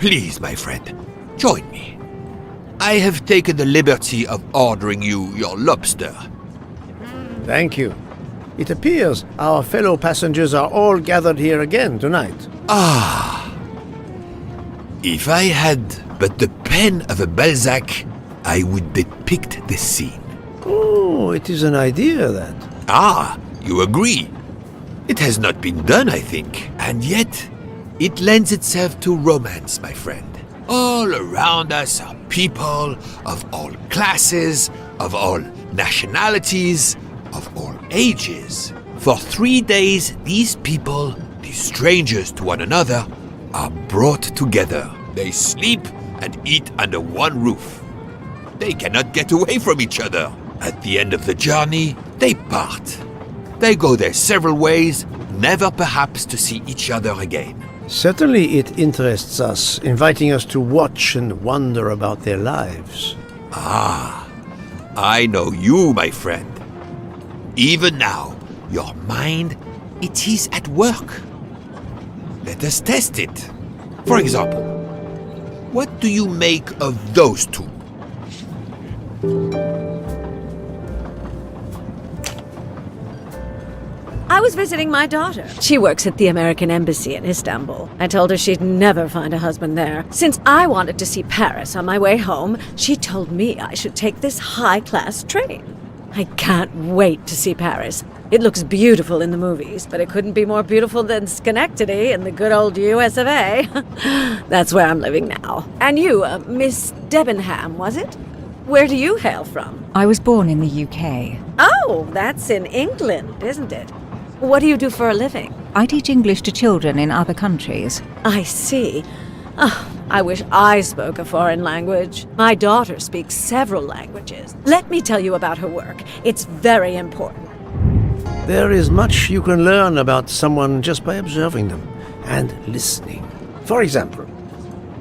Please, my friend, join me. I have taken the liberty of ordering you your lobster. Thank you. It appears our fellow passengers are all gathered here again tonight. Ah. If I had but the pen of a Balzac, I would depict the scene. Oh, it is an idea, that. Ah, you agree. It has not been done, I think, and yet it lends itself to romance, my friend. All around us are people of all classes, of all nationalities, of all ages. For 3 days, these people, these strangers to one another, are brought together. They sleep and eat under one roof. They cannot get away from each other. At the end of the journey, they part. They go their several ways, never perhaps to see each other again. Certainly it interests us, inviting us to watch and wonder about their lives. Ah, I know you, my friend. Even now, your mind, it is at work. Let us test it. For example, what do you make of those two? I was visiting my daughter. She works at the American Embassy in Istanbul. I told her she'd never find a husband there. Since I wanted to see Paris on my way home, she told me I should take this high-class train. I can't wait to see Paris. It looks beautiful in the movies, but it couldn't be more beautiful than Schenectady in the good old US of A. That's where I'm living now. And you, Miss Debenham, was it? Where do you hail from? I was born in the UK. Oh, that's in England, isn't it? What do you do for a living? I teach English to children in other countries. I see. Oh, I wish I spoke a foreign language. My daughter speaks several languages. Let me tell you about her work. It's very important. There is much you can learn about someone just by observing them and listening. For example,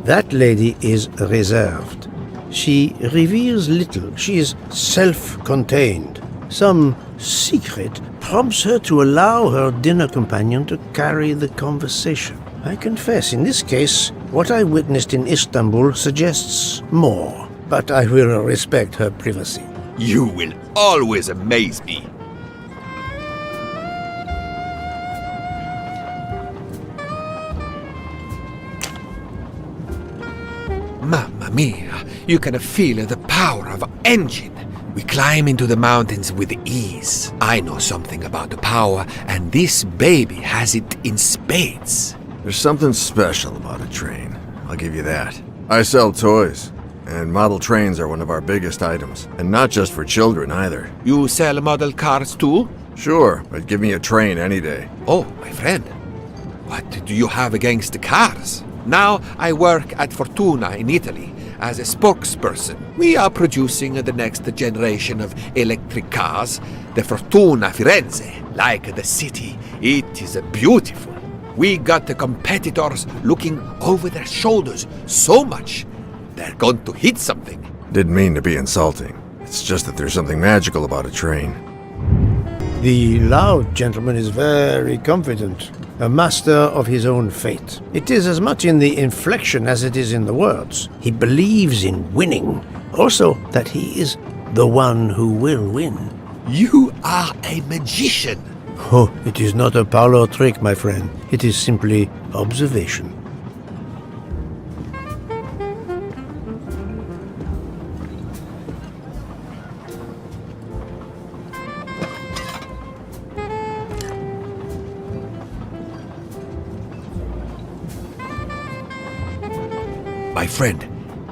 that lady is reserved. She reveals little. She is self-contained. Some secret prompts her to allow her dinner companion to carry the conversation. I confess, in this case, what I witnessed in Istanbul suggests more, but I will respect her privacy. You will always amaze me. Mamma mia, you can feel the power of an engine. We climb into the mountains with ease. I know something about the power, and this baby has it in spades. There's something special about a train, I'll give you that. I sell toys, and model trains are one of our biggest items, and not just for children either. You sell model cars too? Sure, but give me a train any day. Oh, my friend, what do you have against the cars? Now I work at Fortuna in Italy as a spokesperson. We are producing the next generation of electric cars, the Fortuna Firenze. Like the city, it is beautiful. We got the competitors looking over their shoulders so much, they're going to hit something. Didn't mean to be insulting. It's just that there's something magical about a train. The loud gentleman is very confident, a master of his own fate. It is as much in the inflection as it is in the words. He believes in winning. Also, that he is the one who will win. You are a magician. Oh, it is not a parlor trick, my friend. It is simply observation. My friend,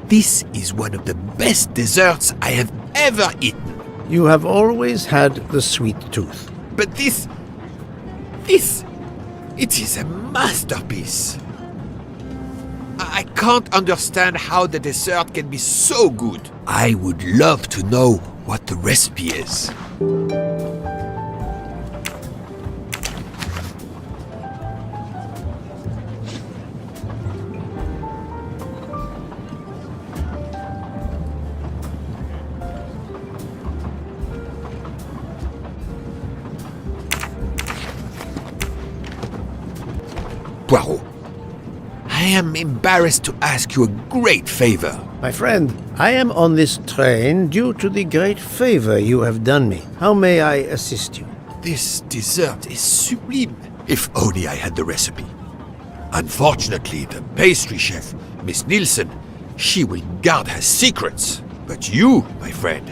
this is one of the best desserts I have ever eaten. You have always had the sweet tooth. But this, it is a masterpiece. I can't understand how the dessert can be so good. I would love to know what the recipe is. Poirot, I am embarrassed to ask you a great favor. My friend, I am on this train due to the great favor you have done me. How may I assist you? This dessert is sublime. If only I had the recipe. Unfortunately, the pastry chef, Miss Nielsen, she will guard her secrets. But you, my friend,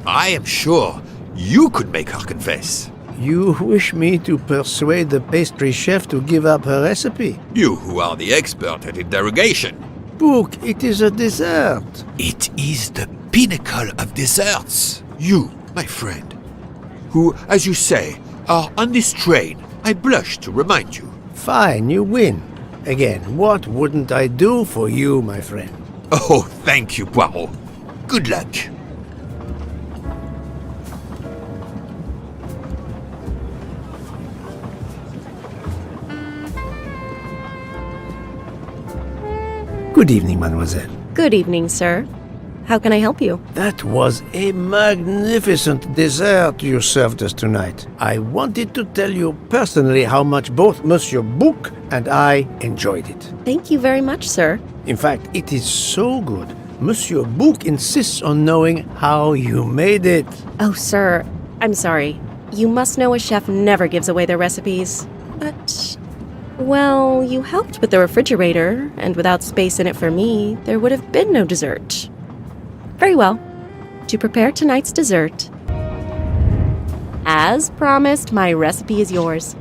I am sure you could make her confess. You wish me to persuade the pastry chef to give up her recipe? You who are the expert at interrogation. Book, it is a dessert. It is the pinnacle of desserts. You, my friend, who, as you say, are on this train, I blush to remind you. Fine, you win. Again, what wouldn't I do for you, my friend? Oh, thank you, Poirot. Good luck. Good evening, mademoiselle. Good evening, sir. How can I help you? That was a magnificent dessert you served us tonight. I wanted to tell you personally how much both Monsieur Bouc and I enjoyed it. Thank you very much, sir. In fact, it is so good. Monsieur Bouc insists on knowing how you made it. Oh, sir, I'm sorry. You must know a chef never gives away their recipes. But, well, you helped with the refrigerator, and without space in it for me, there would have been no dessert. Very well. To prepare tonight's dessert, as promised, my recipe is yours.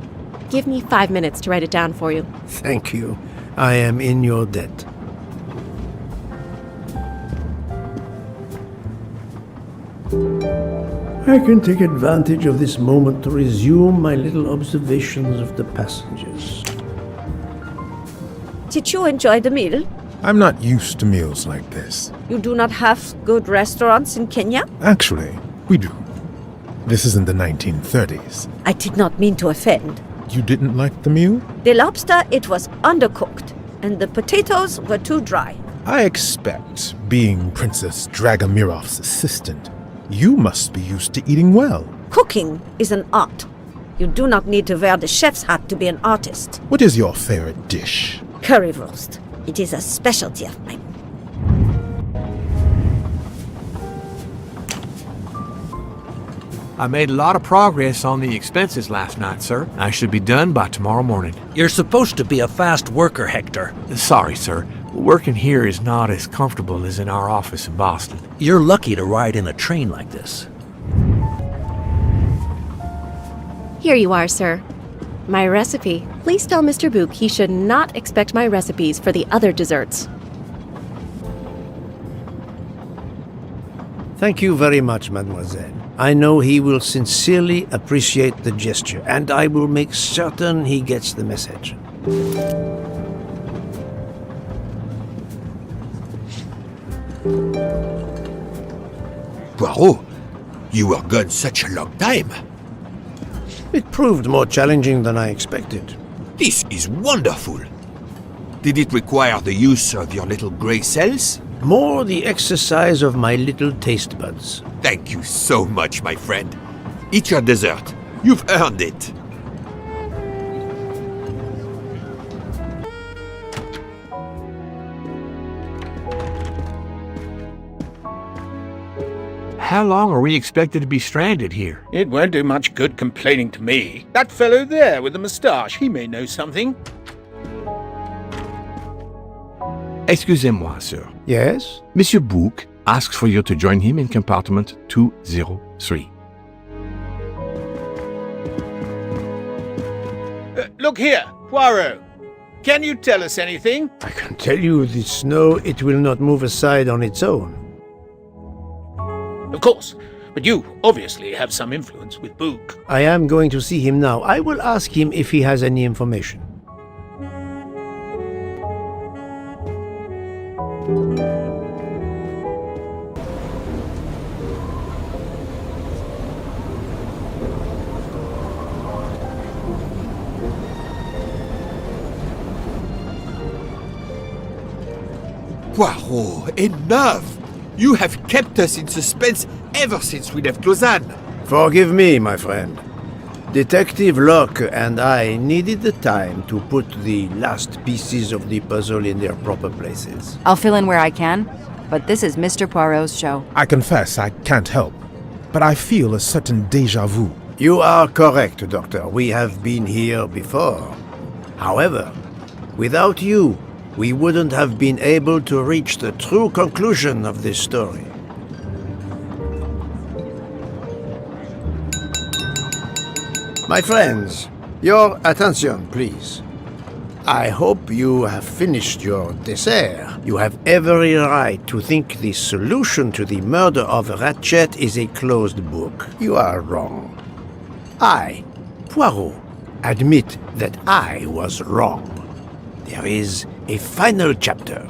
Give me 5 minutes to write it down for you. Thank you. I am in your debt. I can take advantage of this moment to resume my little observations of the passengers. Did you enjoy the meal? I'm not used to meals like this. You do not have good restaurants in Kenya? Actually, we do. This isn't the 1930s. I did not mean to offend. You didn't like the meal? The lobster, it was undercooked, and the potatoes were too dry. I expect, being Princess Dragomirov's assistant, you must be used to eating well. Cooking is an art. You do not need to wear the chef's hat to be an artist. What is your favorite dish? Currywurst. It is a specialty of mine. I made a lot of progress on the expenses last night, sir. I should be done by tomorrow morning. You're supposed to be a fast worker, Hector. Sorry, sir. Working here is not as comfortable as in our office in Boston. You're lucky to ride in a train like this. Here you are, sir. My recipe. Please tell Mr. Bouc he should not expect my recipes for the other desserts. Thank you very much, mademoiselle. I know he will sincerely appreciate the gesture, and I will make certain he gets the message. Poirot, you were gone such a long time. It proved more challenging than I expected. This is wonderful. Did it require the use of your little grey cells? More the exercise of my little taste buds. Thank you so much, my friend. Eat your dessert. You've earned it. How long are we expected to be stranded here? It won't do much good complaining to me. That fellow there with the moustache, he may know something. Excusez-moi, sir. Yes? Monsieur Bouc asks for you to join him in compartment 203. Look here, Poirot. Can you tell us anything? I can tell you the snow, it will not move aside on its own. Of course, but you obviously have some influence with Bouc. I am going to see him now. I will ask him if he has any information. Poirot, enough! You have kept us in suspense ever since we left Lausanne. Forgive me, my friend. Detective Locke and I needed the time to put the last pieces of the puzzle in their proper places. I'll fill in where I can, but this is Mr. Poirot's show. I confess I can't help, but I feel a certain déjà vu. You are correct, Doctor. We have been here before. However, without you, we wouldn't have been able to reach the true conclusion of this story. My friends, your attention, please. I hope you have finished your dessert. You have every right to think the solution to the murder of Ratchet is a closed book. You are wrong. I, Poirot, admit that I was wrong. There is a final chapter.